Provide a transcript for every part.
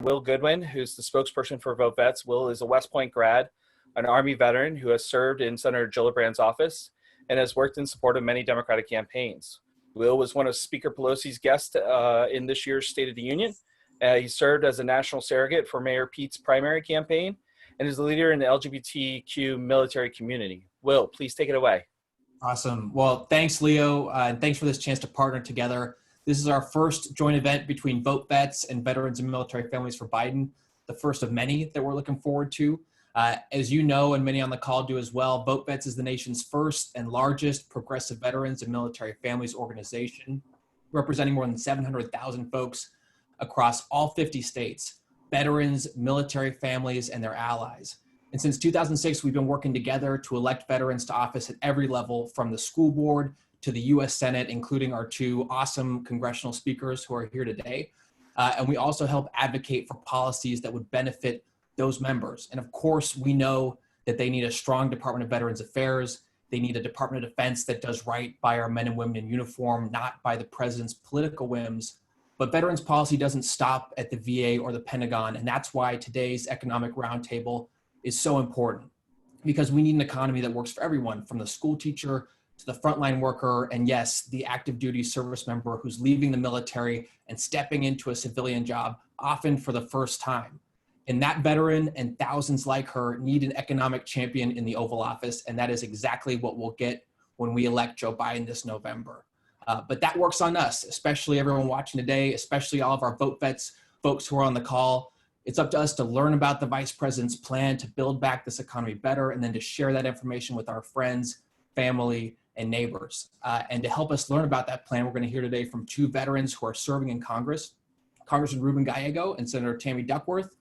Will Goodwin, who's the spokesperson for VoteVets. Will is a West Point grad, an Army veteran who has served in Senator Gillibrand's office and has worked in support of many Democratic campaigns. Will was one of Speaker Pelosi's guests in this year's State of the Union. He served as a national surrogate for Mayor Pete's primary campaign and is a leader in the LGBTQ military community. Will, please take it away. Awesome. Well, thanks, Leo, and thanks for this chance to partner together. This is our first joint event between VoteVets and Veterans and Military Families for Biden, the first of many that we're looking forward to. As you know, and many on the call do as well, VoteVets is the nation's first and largest progressive veterans and military families organization, representing more than 700,000 folks across all 50 states, veterans, military families, and their allies. And since 2006, we've been working together to elect veterans to office at every level, from the school board to the U.S. Senate, including our two awesome congressional speakers who are here today. And we also help advocate for policies that would benefit those members. And of course, we know that they need a strong Department of Veterans Affairs. They need a Department of Defense that does right by our men and women in uniform, not by the president's political whims. But veterans policy doesn't stop at the VA or the Pentagon. And that's why today's economic roundtable is so important, because we need an economy that works for everyone, from the school teacher to the frontline worker, and yes, the active duty service member who's leaving the military and stepping into a civilian job, often for the first time. And that veteran and thousands like her need an economic champion in the Oval Office, and that is exactly what we'll get when we elect Joe Biden this November. But that works on us, especially everyone watching today, especially all of our VoteVets folks who are on the call. It's up to us to learn about the vice president's plan to build back this economy better, and then to share that information with our friends, family, and neighbors. And to help us learn about that plan, we're going to hear today from two veterans who are serving in Congress, Congressman Ruben Gallego and Senator Tammy Duckworth.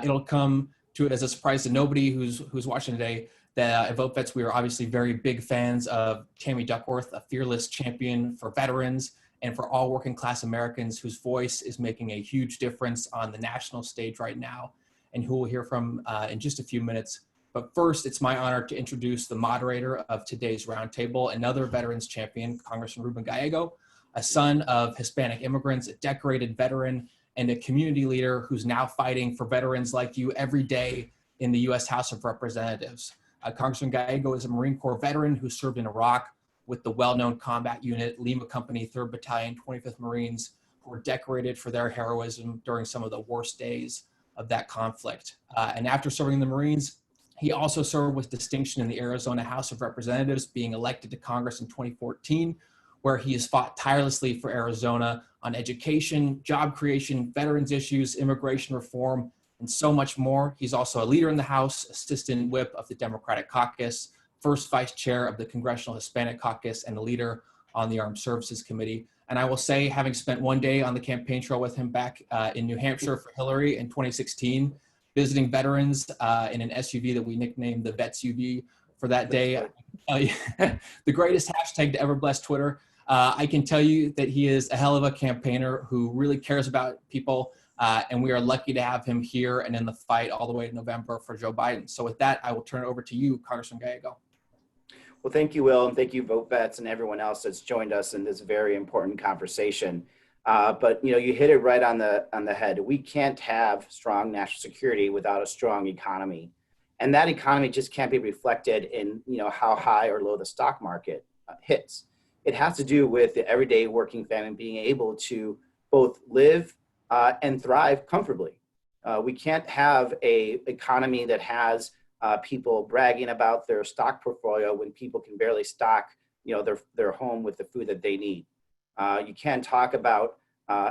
It'll come to it as a surprise to nobody who's watching today that at VoteVets, we are obviously very big fans of Tammy Duckworth, a fearless champion for veterans and for all working class Americans whose voice is making a huge difference on the national stage right now, and who we'll hear from in just a few minutes. But first, it's my honor to introduce the moderator of today's roundtable, another veterans champion, Congressman Ruben Gallego, a son of Hispanic immigrants, a decorated veteran, and a community leader who's now fighting for veterans like you every day in the U.S. House of Representatives. Congressman Gallego is a Marine Corps veteran who served in Iraq with the well-known combat unit Lima Company, 3rd Battalion, 25th Marines, who were decorated for their heroism during some of the worst days of that conflict. And after serving in the Marines, he also served with distinction in the Arizona House of Representatives, being elected to Congress in 2014, where he has fought tirelessly for Arizona on education, job creation, veterans issues, immigration reform, and so much more. He's also a leader in the House, assistant whip of the Democratic Caucus, first vice chair of the Congressional Hispanic Caucus, and a leader on the Armed Services Committee. And I will say, having spent one day on the campaign trail with him back in New Hampshire for Hillary in 2016, visiting veterans in an SUV that we nicknamed the Vets UV for that day, the greatest hashtag to ever bless Twitter. I can tell you that he is a hell of a campaigner who really cares about people, and we are lucky to have him here and in the fight all the way to November for Joe Biden. So with that, I will turn it over to you, Congressman Gallego. Well, thank you, Will, and thank you, VoteVets, and everyone else that's joined us in this very important conversation. But you hit it right on the head. We can't have strong national security without a strong economy, and that economy just can't be reflected in how high or low the stock market hits. It has to do with the everyday working family being able to both live and thrive comfortably. We can't have an economy that has people bragging about their stock portfolio when people can barely stock their home with the food that they need. You can't talk about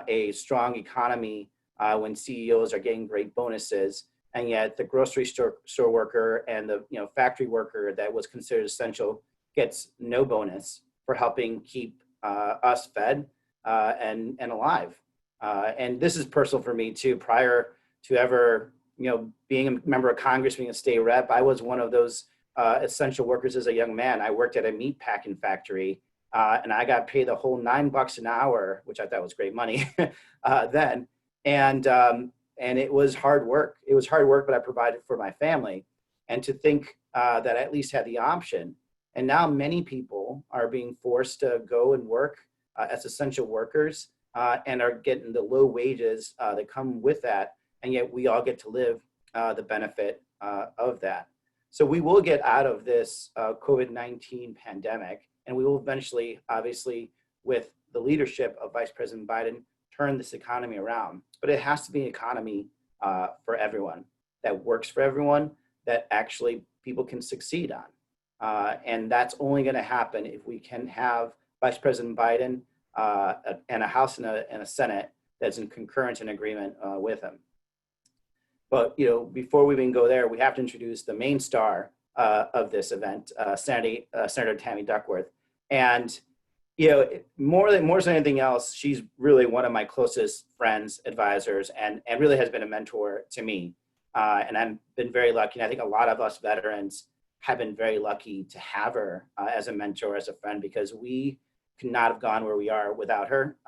a strong economy when CEOs are getting great bonuses, and yet the grocery store worker and the factory worker that was considered essential gets no bonus for helping keep us fed and alive. And this is personal for me too. Prior to ever being a member of Congress, being a state rep, I was one of those essential workers as a young man. I worked at a meat packing factory, and I got paid the whole $9 an hour, which I thought was great money then. And it was hard work. It was hard work, but I provided for my family. And to think that I at least had the option. And now many people are being forced to go and work as essential workers and are getting the low wages that come with that. and yet we all get to live the benefit of that. So we will get out of this COVID-19 pandemic, and we will eventually, obviously, with the leadership of Vice President Biden, turn this economy around. But it has to be an economy for everyone, that works for everyone, that actually people can succeed on. And that's only going to happen if we can have Vice President Biden and a House and a Senate that's in concurrence and agreement with him. But before we even go there, we have to introduce the main star of this event, Senator Tammy Duckworth. And more than anything else, she's really one of my closest friends, advisors, and really has been a mentor to me. And I've been very lucky. And I think a lot of us veterans have been very lucky to have her as a mentor, as a friend, because we could not have gone where we are without her.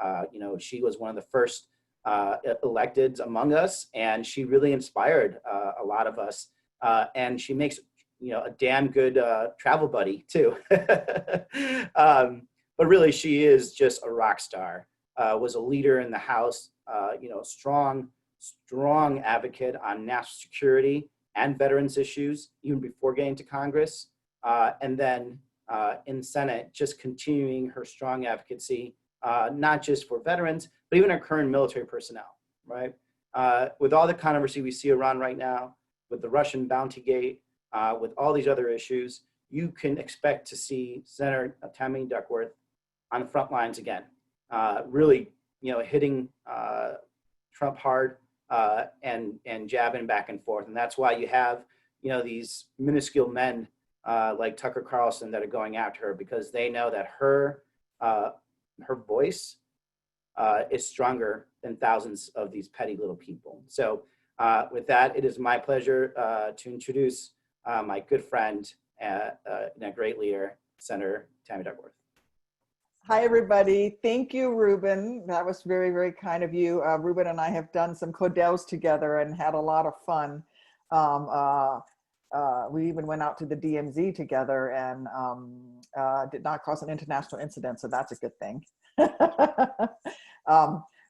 She was one of the first electeds among us, and she really inspired a lot of us. And she makes a damn good travel buddy too. But really, she is just a rock star. Was a leader in the House. Strong advocate on national security and veterans issues, even before getting to Congress. And then in the Senate, just continuing her strong advocacy, not just for veterans, but even our current military personnel, right? With all the controversy we see around right now, with the Russian bounty gate, with all these other issues, you can expect to see Senator Tammy Duckworth on the front lines again, really, hitting Trump hard and jabbing back and forth. And that's why you have, these minuscule men like Tucker Carlson that are going after her, because they know that her voice is stronger than thousands of these petty little people. So with that, it is my pleasure to introduce my good friend and a great leader, Senator Tammy Duckworth. Hi, everybody. Thank you, Ruben. That was very, very kind of you. Ruben and I have done some codels together and had a lot of fun. We even went out to the DMZ together and did not cause an international incident, so that's a good thing.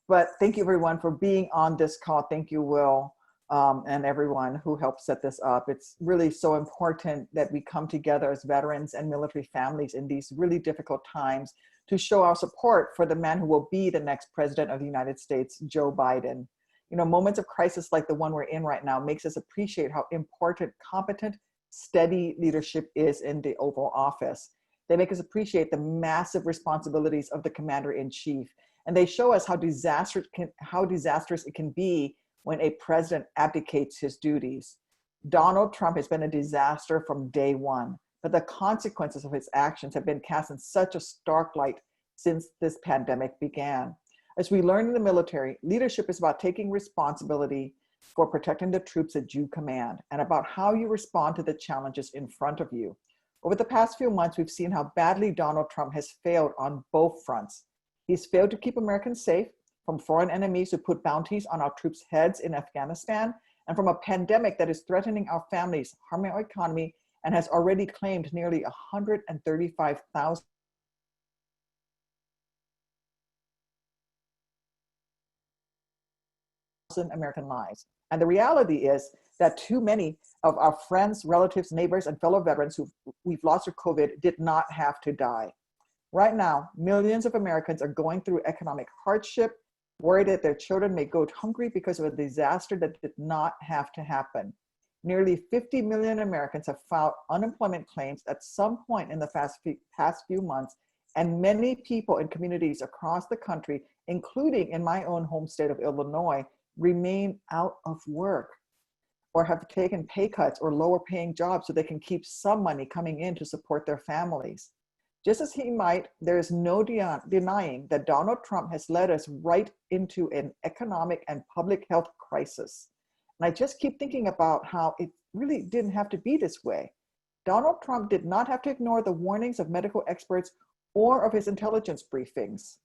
But thank you, everyone, for being on this call. Thank you, Will, and everyone who helped set this up. It's really so important that we come together as veterans and military families in these really difficult times to show our support for the man who will be the next president of the United States, Joe Biden. Moments of crisis like the one we're in right now makes us appreciate how important, competent, steady leadership is in the Oval Office. They make us appreciate the massive responsibilities of the commander-in-chief, and they show us how disastrous it can be when a president abdicates his duties. Donald Trump has been a disaster from day one, but the consequences of his actions have been cast in such a stark light since this pandemic began. As we learn in the military, leadership is about taking responsibility for protecting the troops that you command and about how you respond to the challenges in front of you. Over the past few months, we've seen how badly Donald Trump has failed on both fronts. He's failed to keep Americans safe from foreign enemies who put bounties on our troops' heads in Afghanistan, and from a pandemic that is threatening our families, harming our economy, and has already claimed nearly 135,000 American lives. And the reality is that too many of our friends, relatives, neighbors, and fellow veterans who we've lost to COVID did not have to die. Right now, millions of Americans are going through economic hardship, worried that their children may go hungry because of a disaster that did not have to happen. Nearly 50 million Americans have filed unemployment claims at some point in the past few months, and many people in communities across the country, including in my own home state of Illinois, remain out of work or have taken pay cuts or lower paying jobs so they can keep some money coming in to support their families. Just as he might, there is no denying that Donald Trump has led us right into an economic and public health crisis. And I just keep thinking about how it really didn't have to be this way. Donald Trump did not have to ignore the warnings of medical experts or of his intelligence briefings,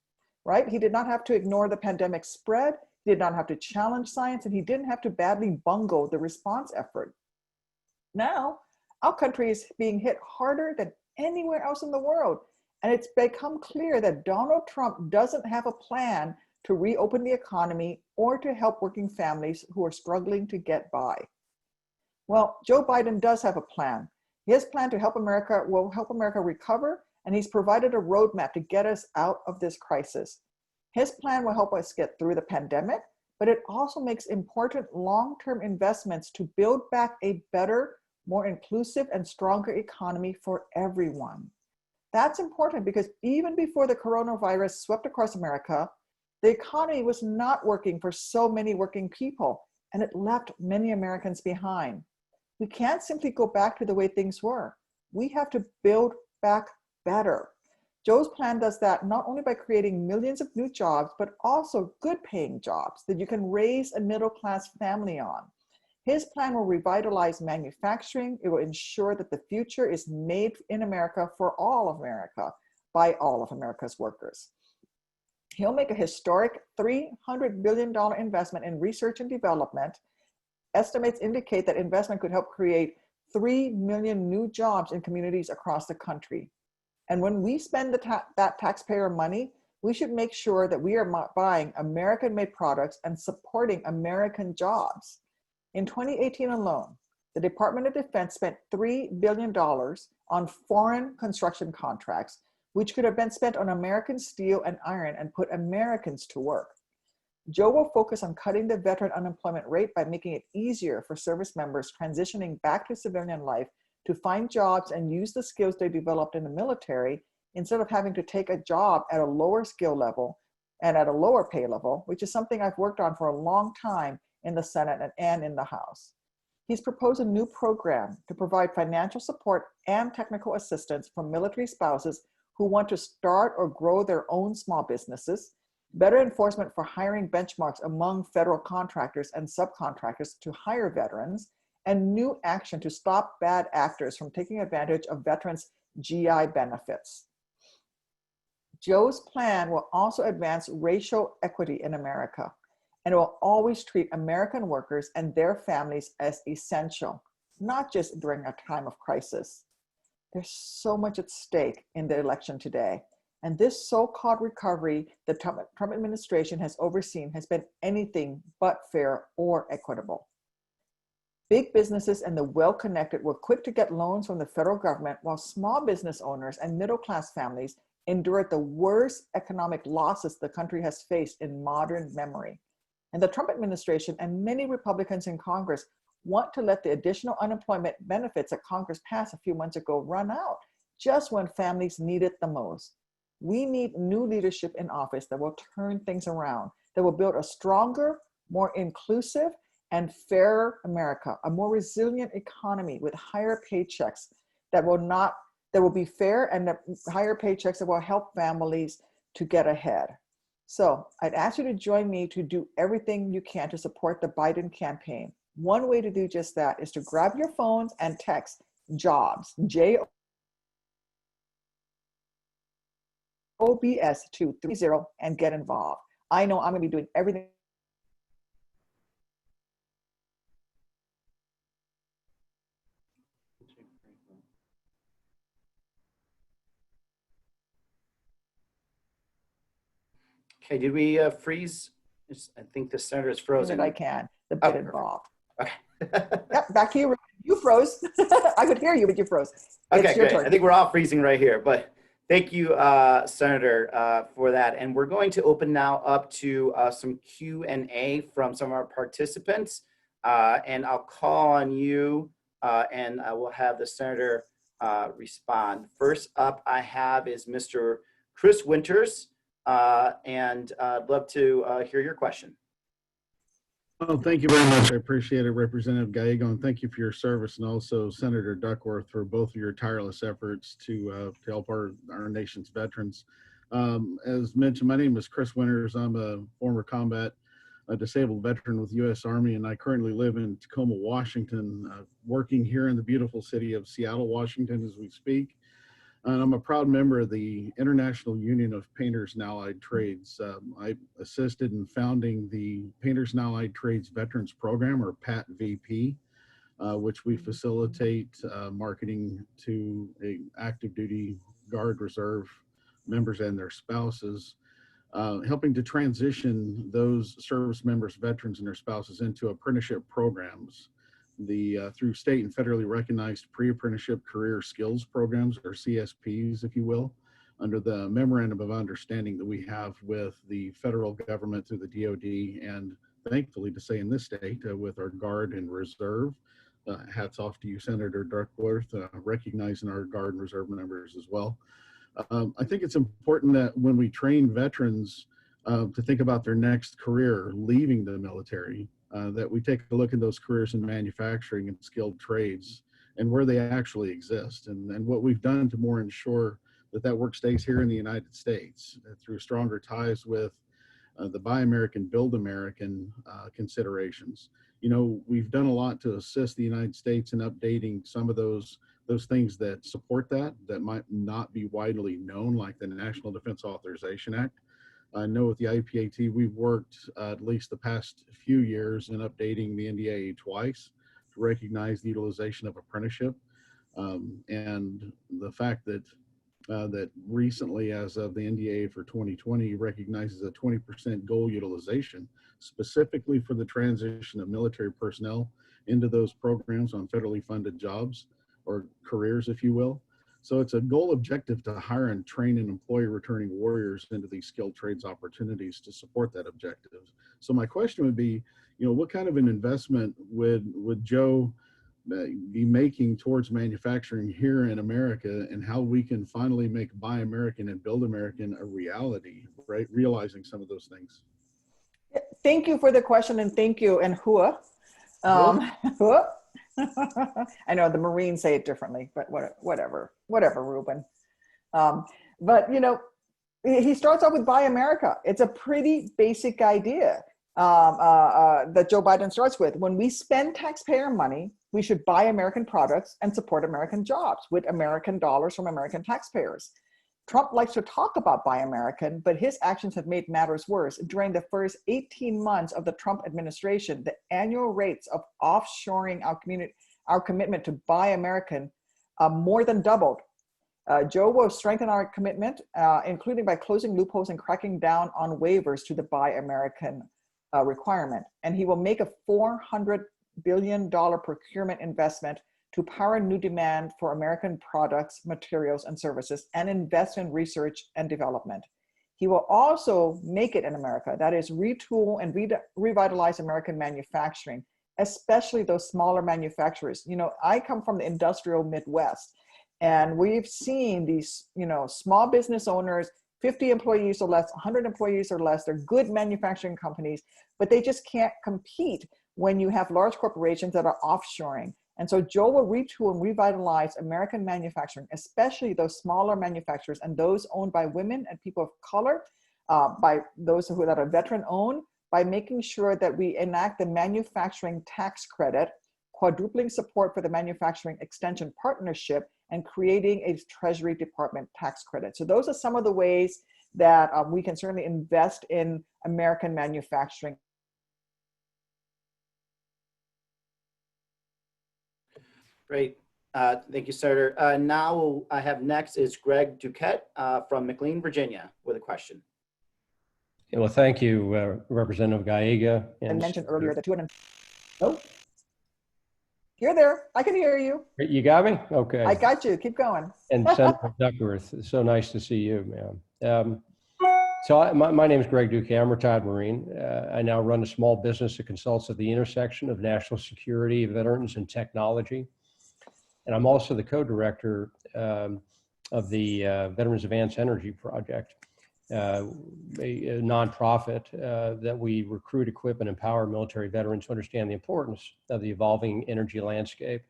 right? He did not have to ignore the pandemic spread. He did not have to challenge science, and he didn't have to badly bungle the response effort. Now, our country is being hit harder than anywhere else in the world. And it's become clear that Donald Trump doesn't have a plan to reopen the economy or to help working families who are struggling to get by. Well, Joe Biden does have a plan. His plan to help America will help America recover, and he's provided a roadmap to get us out of this crisis. His plan will help us get through the pandemic, but it also makes important long-term investments to build back a better, more inclusive and stronger economy for everyone. That's important because even before the coronavirus swept across America, the economy was not working for so many working people, and it left many Americans behind. We can't simply go back to the way things were. We have to build back better. Joe's plan does that not only by creating millions of new jobs, but also good paying jobs that you can raise a middle-class family on. His plan will revitalize manufacturing. It will ensure that the future is made in America for all of America by all of America's workers. He'll make a historic $300 billion investment in research and development. Estimates indicate that investment could help create 3 million new jobs in communities across the country. And when we spend that taxpayer money, we should make sure that we are buying American-made products and supporting American jobs. In 2018 alone, the Department of Defense spent $3 billion on foreign construction contracts, which could have been spent on American steel and iron and put Americans to work. Joe will focus on cutting the veteran unemployment rate by making it easier for service members transitioning back to civilian life to find jobs and use the skills they developed in the military instead of having to take a job at a lower skill level and at a lower pay level, which is something I've worked on for a long time in the Senate and in the House. He's proposed a new program to provide financial support and technical assistance for military spouses who want to start or grow their own small businesses, better enforcement for hiring benchmarks among federal contractors and subcontractors to hire veterans, and new action to stop bad actors from taking advantage of veterans' GI benefits. Joe's plan will also advance racial equity in America, and it will always treat American workers and their families as essential, not just during a time of crisis. There's so much at stake in the election today, and this so-called recovery the Trump administration has overseen has been anything but fair or equitable. Big businesses and the well-connected were quick to get loans from the federal government, while small business owners and middle-class families endured the worst economic losses the country has faced in modern memory. And the Trump administration and many Republicans in Congress want to let the additional unemployment benefits that Congress passed a few months ago run out just when families need it the most. We need new leadership in office that will turn things around, that will build a stronger, more inclusive, and fairer America, a more resilient economy with higher paychecks that will be fair, and higher paychecks that will help families to get ahead. So I'd ask you to join me to do everything you can to support the Biden campaign. One way to do just that is to grab your phones and text JOBS, JOBS to 30 and get involved. I know I'm going to be doing everything. Okay, did we freeze? I think the senator is frozen. That I can to get involved. Okay. Yep, back to you. You froze. I could hear you, but you froze. Okay, great. I think we're all freezing right here, but thank you, Senator, for that. And we're going to open now up to some Q&A from some of our participants. And I'll call on you and I will have the Senator respond. First up I have is Mr. Chris Winters. And I'd love to hear your question. Well, thank you very much. I appreciate it, Representative Gallego, and thank you for your service, and also Senator Duckworth for both of your tireless efforts to help our nation's veterans. As mentioned, my name is Chris Winters. I'm a former combat disabled veteran with the U.S. Army, and I currently live in Tacoma, Washington, working here in the beautiful city of Seattle, Washington as we speak. And I'm a proud member of the International Union of Painters and Allied Trades. I assisted in founding the Painters and Allied Trades Veterans Program, or PAT-VP, which we facilitate marketing to active duty Guard Reserve members and their spouses. helping to transition those service members, veterans, and their spouses into apprenticeship programs. Through state and federally recognized pre-apprenticeship career skills programs, or CSPs, if you will, under the memorandum of understanding that we have with the federal government through the DoD, and thankfully to say in this state with our Guard and Reserve. Hats off to you, Senator Duckworth, recognizing our Guard and Reserve members as well. I think it's important that when we train veterans to think about their next career leaving the military, that we take a look at those careers in manufacturing and skilled trades and where they actually exist, and what we've done to more ensure that that work stays here in the United States through stronger ties with the Buy American, Build American considerations. You know, we've done a lot to assist the United States in updating some of those things that support that might not be widely known, like the National Defense Authorization Act. I know with the IPAT, we've worked at least the past few years in updating the NDAA twice to recognize the utilization of apprenticeship. And the fact that that recently, as of the NDAA for 2020, recognizes a 20% goal utilization, specifically for the transition of military personnel into those programs on federally funded jobs or careers, if you will. So it's a goal objective to hire and train and employ returning warriors into these skilled trades opportunities to support that objective. So my question would be, you know, what kind of an investment would Joe be making towards manufacturing here in America, and how we can finally make Buy American and Build American a reality, right? Realizing some of those things. Thank you for the question, and thank you, and hua. Hua. I know the Marines say it differently, but whatever, Ruben. But you know, he starts off with Buy America. It's a pretty basic idea that Joe Biden starts with. When we spend taxpayer money, we should buy American products and support American jobs with American dollars from American taxpayers. Trump likes to talk about Buy American, but his actions have made matters worse. During the first 18 months of the Trump administration, the annual rates of offshoring our commitment to Buy American more than doubled. Joe will strengthen our commitment, including by closing loopholes and cracking down on waivers to the Buy American requirement. And he will make a $400 billion procurement investment to power new demand for American products, materials, and services, and invest in research and development. He will also make it in America, that is, retool and revitalize American manufacturing, especially those smaller manufacturers. You know, I come from the industrial Midwest, and we've seen these, you know, small business owners, 50 employees or less, 100 employees or less. They're good manufacturing companies, but they just can't compete when you have large corporations that are offshoring. And so Joe will retool and revitalize American manufacturing, especially those smaller manufacturers and those owned by women and people of color, by those that are veteran owned, by making sure that we enact the manufacturing tax credit, quadrupling support for the Manufacturing Extension Partnership, and creating a Treasury Department tax credit. So those are some of the ways that we can certainly invest in American manufacturing. Great. Thank you, Senator. Now I have next is Greg Douquet from McLean, Virginia, with a question. Yeah, well, thank you, Representative Gallego. I mentioned earlier that 200. Oh, you're there. I can hear you. You got me? Okay. I got you. Keep going. And Senator Duckworth, it's so nice to see you, ma'am. My name is Greg Douquet. I'm a retired Marine. I now run a small business that consults at the intersection of national security, veterans, and technology. And I'm also the co-director of the Veterans Advanced Energy Project, a nonprofit that we recruit, equip, and empower military veterans to understand the importance of the evolving energy landscape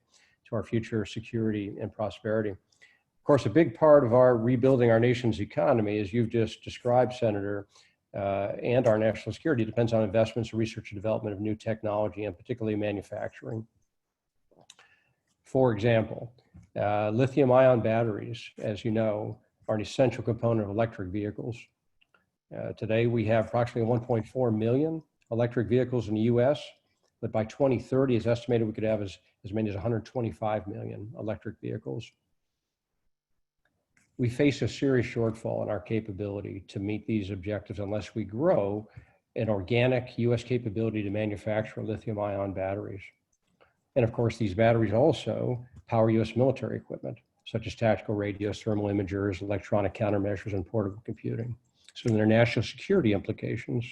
to our future security and prosperity. Of course, a big part of our rebuilding our nation's economy, as you've just described, Senator, and our national security depends on investments in research and development of new technology, and particularly manufacturing. For example, lithium-ion batteries, as you know, are an essential component of electric vehicles. Today, we have approximately 1.4 million electric vehicles in the US, but by 2030, it's estimated we could have as many as 125 million electric vehicles. we face a serious shortfall in our capability to meet these objectives unless we grow an organic U.S. capability to manufacture lithium-ion batteries. And of course, these batteries also power U.S. military equipment, such as tactical radios, thermal imagers, electronic countermeasures, and portable computing. So there are national security implications.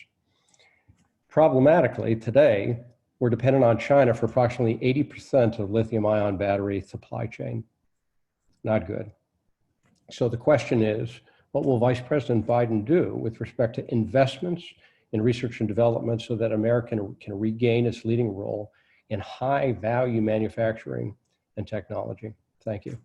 Problematically, today, we're dependent on China for approximately 80% of lithium-ion battery supply chain. Not good. So the question is, what will Vice President Biden do with respect to investments in research and development so that America can regain its leading role in high-value manufacturing and technology? Thank you.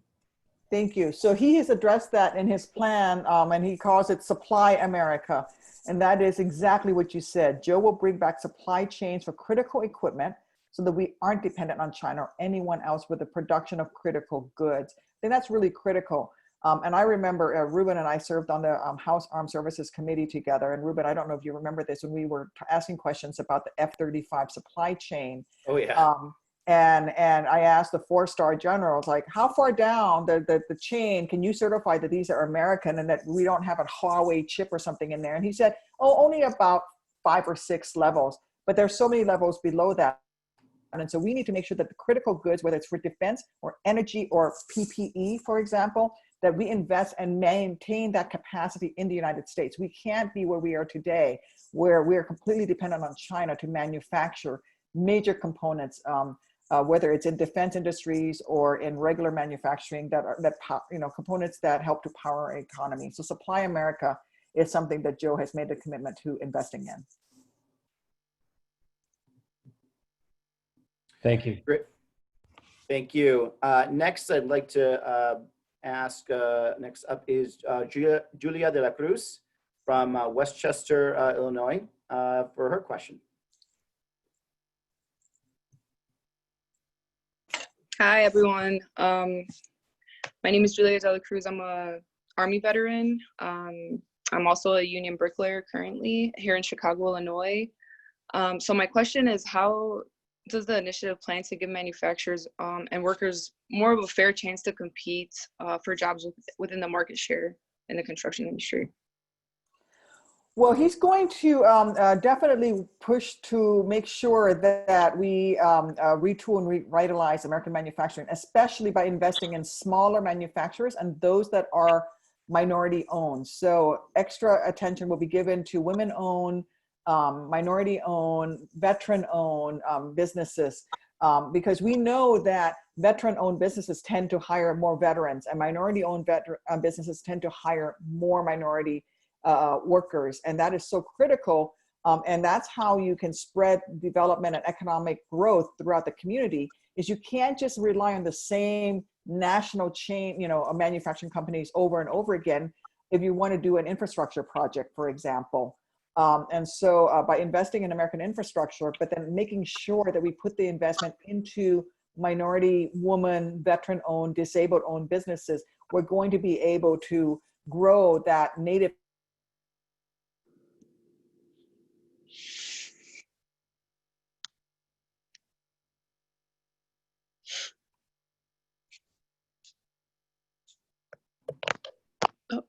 Thank you. So he has addressed that in his plan, and he calls it Supply America. And that is exactly what you said. Joe will bring back supply chains for critical equipment so that we aren't dependent on China or anyone else with the production of critical goods. I think that's really critical. And I remember Ruben and I served on the House Armed Services Committee together. And Ruben, I don't know if you remember this, when we were asking questions about the F-35 supply chain. Oh, yeah. And I asked the four-star generals, like, how far down the chain can you certify that these are American and that we don't have a Huawei chip or something in there? And he said, oh, only about 5 or 6 levels, but there's so many levels below that. And so we need to make sure that the critical goods, whether it's for defense or energy or PPE, for example, that we invest and maintain that capacity in the United States. We can't be where we are today, where we're completely dependent on China to manufacture major components, whether it's in defense industries or in regular manufacturing components that help to power our economy. So Supply America is something that Joe has made a commitment to investing in. Thank you. Great. Thank you. Next, I'd like to ask, next up is Julia de la Cruz from Westchester, Illinois, for her question. Hi, everyone. My name is Julia de la Cruz. I'm a Army veteran. I'm also a union bricklayer currently here in Chicago, Illinois. So my question is, how does the initiative plan to give manufacturers and workers more of a fair chance to compete for jobs within the market share in the construction industry? Well, he's going to definitely push to make sure that we retool and revitalize American manufacturing, especially by investing in smaller manufacturers and those that are minority owned. So extra attention will be given to women-owned, minority-owned, veteran-owned businesses, because we know that veteran-owned businesses tend to hire more veterans, and minority-owned businesses tend to hire more minority workers, and that is so critical. And that's how you can spread development and economic growth throughout the community. Is you can't just rely on the same national chain, of manufacturing companies over and over again if you want to do an infrastructure project, for example. And so by investing in American infrastructure, but then making sure that we put the investment into minority, woman, veteran-owned, disabled-owned businesses, we're going to be able to grow that native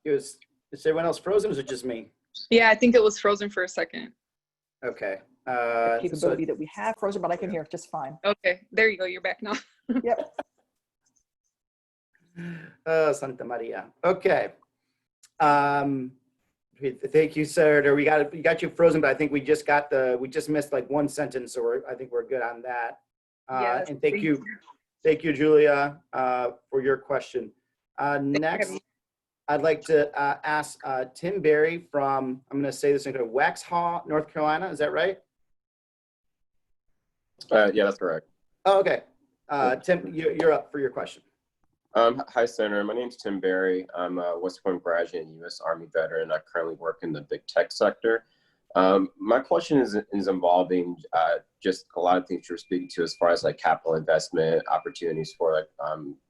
Is everyone else frozen, or is it just me? Yeah, I think it was frozen for a second. Okay. capability that we have frozen, but I can hear just fine. Okay, there you go. You're back now. Yep. Santa Maria. Okay. Thank you, Senator. We got you frozen, but I think we just missed like one sentence, so I think we're good on that. Yes, and thank you, Julia, for your question. Next, I'd like to ask Tim Berry from, I'm going to say this in Waxhaw, North Carolina. Is that right? Yeah, that's correct. Oh, okay. Tim, you're up for your question. Hi, Senator. My name's Tim Berry. I'm a West Point graduate and U.S. Army veteran. I currently work in the big tech sector. My question is involving just a lot of things you're speaking to as far as like capital investment opportunities for like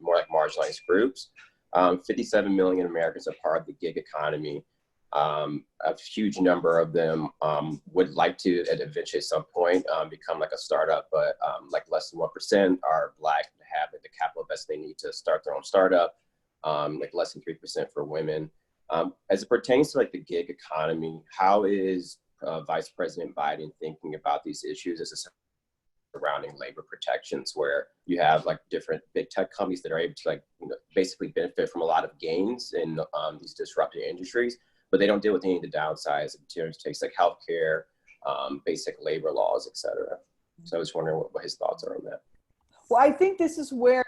more like marginalized groups. 57 million Americans are part of the gig economy. A huge number of them would like to eventually at some point become like a startup, but like less than 1% are Black to have the capital investment they need to start their own startup. like less than 3% for women. As it pertains to like the gig economy, how is Vice President Biden thinking about these issues as a surrounding labor protections, where you have like different big tech companies that are able to like basically benefit from a lot of gains in these disruptive industries, but they don't deal with any of the downsides in terms of like healthcare, basic labor laws, et cetera. So I was wondering what his thoughts are on that. Well, I think this is where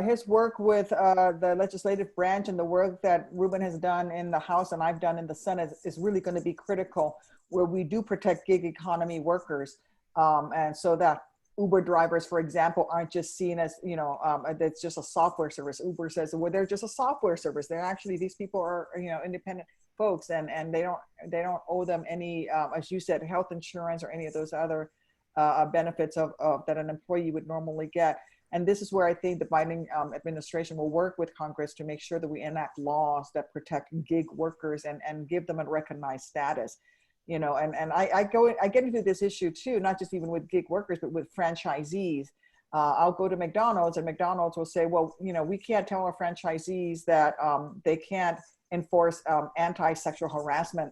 his work with the legislative branch and the work that Ruben has done in the House and I've done in the Senate is really going to be critical, where we do protect gig economy workers. And so that Uber drivers, for example, aren't just seen as, it's just a software service. Uber says, well, they're just a software service. They're actually, these people are, independent folks, and they don't owe them any, as you said, health insurance or any of those other benefits of that an employee would normally get. And this is where I think the Biden administration will work with Congress to make sure that we enact laws that protect gig workers and give them a recognized status. And I get into this issue too, not just even with gig workers, but with franchisees. I'll go to McDonald's and McDonald's will say, well, we can't tell our franchisees that they can't enforce anti-sexual harassment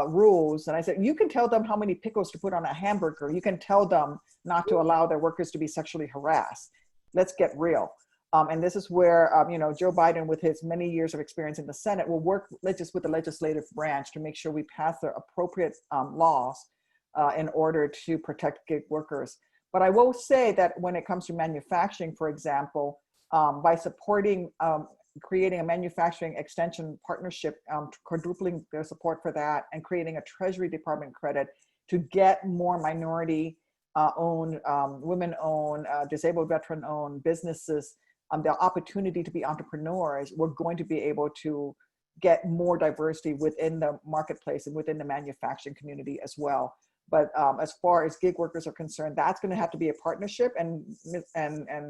rules. And I said, you can tell them how many pickles to put on a hamburger. You can tell them not to allow their workers to be sexually harassed. Let's get real. And this is where, Joe Biden, with his many years of experience in the Senate, will work just with the legislative branch to make sure we pass the appropriate laws in order to protect gig workers. But I will say that when it comes to manufacturing, for example, by supporting creating a manufacturing extension partnership, quadrupling their support for that, and creating a Treasury Department credit to get more minority owned, women owned, disabled veteran owned businesses the opportunity to be entrepreneurs, we're going to be able to get more diversity within the marketplace and within the manufacturing community as well. But as far as gig workers are concerned, that's going to have to be a partnership, and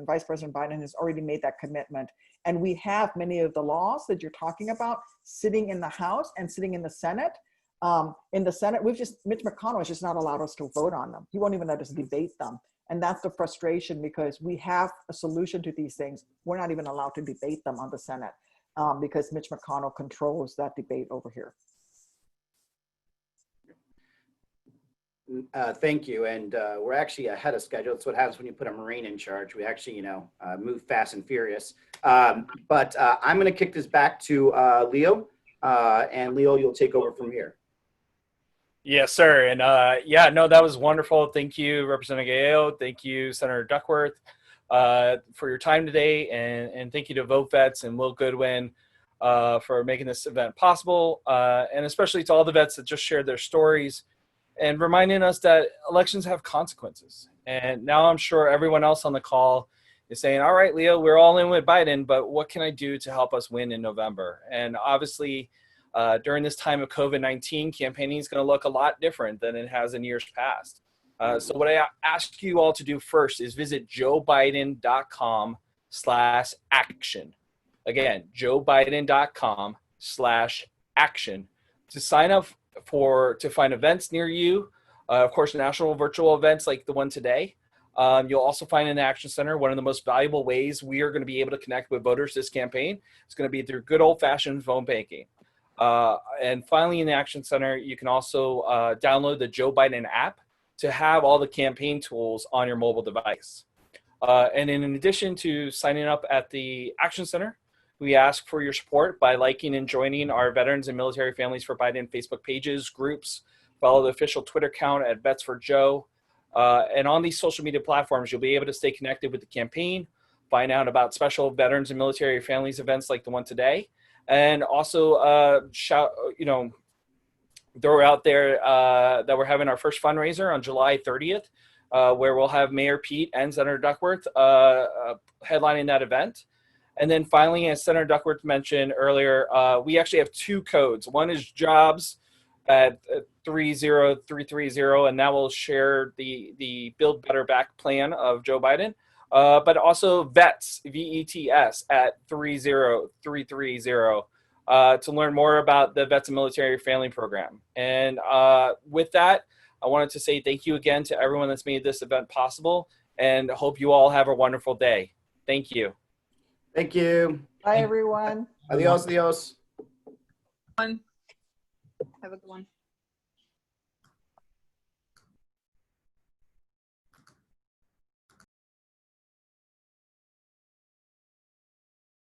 Vice President Biden has already made that commitment. And we have many of the laws that you're talking about sitting in the House and sitting in the Senate. In the Senate, Mitch McConnell has just not allowed us to vote on them. He won't even let us debate them. And that's the frustration, because we have a solution to these things. We're not even allowed to debate them on the Senate because Mitch McConnell controls that debate over here. Thank you. And we're actually ahead of schedule. That's what happens when you put a Marine in charge. We actually, move fast and furious. But I'm going to kick this back to Leo. And Leo, you'll take over from here. Yes, sir. And that was wonderful. Thank you, Representative Gallego. Thank you, Senator Duckworth, for your time today. And thank you to VoteVets and Will Goodwin for making this event possible. And especially to all the vets that just shared their stories and reminding us that elections have consequences. And now I'm sure everyone else on the call is saying, all right, Leo, we're all in with Biden, but what can I do to help us win in November? And obviously, during this time of COVID-19, campaigning is going to look a lot different than it has in years past. So what I ask you all to do first is visit joebiden.com/action. Again, joebiden.com/action to sign up to find events near you. Of course, national virtual events like the one today. You'll also find an action center. One of the most valuable ways we are going to be able to connect with voters this campaign is going to be through good old-fashioned phone banking. And finally, in the Action Center, you can also download the Joe Biden app to have all the campaign tools on your mobile device. And in addition to signing up at the Action Center, we ask for your support by liking and joining our Veterans and Military Families for Biden Facebook pages, groups, follow the official Twitter account at Vets for Joe. And on these social media platforms, you'll be able to stay connected with the campaign, find out about special Veterans and Military Families events like the one today, and also throw out there that we're having our first fundraiser on July 30th, where we'll have Mayor Pete and Senator Duckworth headlining that event. And then finally, as Senator Duckworth mentioned earlier, we actually have two codes. One is jobs at 30330, and that will share the Build Better Back plan of Joe Biden. But also VETS, VETS, at 30330 to learn more about the Vets and Military Family Program. And with that, I wanted to say thank you again to everyone that's made this event possible, and hope you all have a wonderful day. Thank you. Thank you. Bye, everyone. Adios, adios. Have a good one.